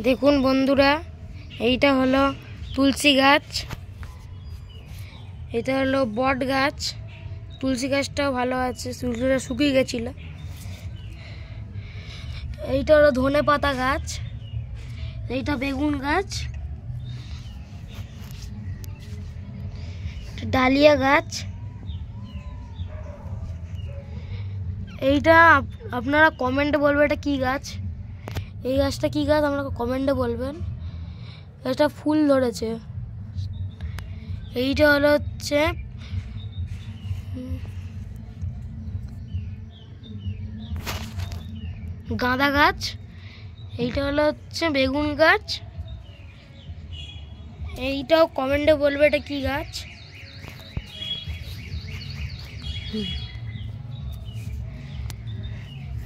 দেখুন বন্ধুরা, এইটা হলো তুলসী গাছ, এটা হলো বট গাছ। তুলসী গাছটাও ভালো আছে, তুলসীটা শুকিয়ে গেছিল। এইটা হলো ধনে পাতা গাছ, এইটা বেগুন গাছ, ডালিয়া গাছ। এইটা আপনারা কমেন্টে বলবেন এটা কি গাছ, এই গাছটা কি গাছ আপনারা কমেন্টে বলবেন। এটা ফুল ধরেছে। এইটা হচ্ছে গাঁদা গাছ, এইটা হচ্ছে বেগুন গাছ। এইটাও কমেন্টে বলবে এটা কি গাছ।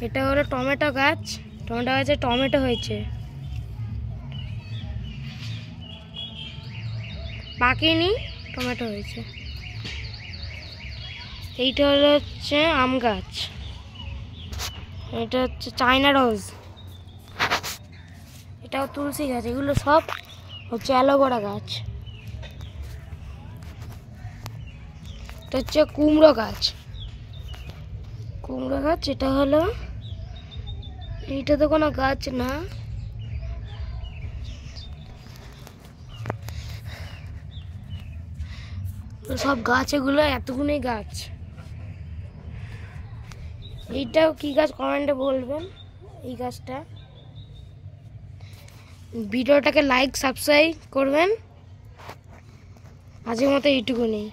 এটা হলো টমেটো গাছ, টমেটো গাছে টমেটো হয়েছে, পাকেনি, টমেটো হয়েছে। এইটা হচ্ছে আম গাছ, এটা হচ্ছে চায়না রোজ, এটাও তুলসী গাছ। এগুলো সব হচ্ছে অ্যালোভেরা গাছ। এটা হচ্ছে কুমড়ো গাছ, কুমড়ো গাছ। এটা হলো, এইটা তো কোনো গাছ না, সব গাছ, এগুলো এতগুলোই গাছ। এইটাও কি গাছ কমেন্টে বলবেন এই গাছটা। ভিডিওটাকে লাইক সাবস্ক্রাইব করবেন। আজকের মতো এইটুকুনি।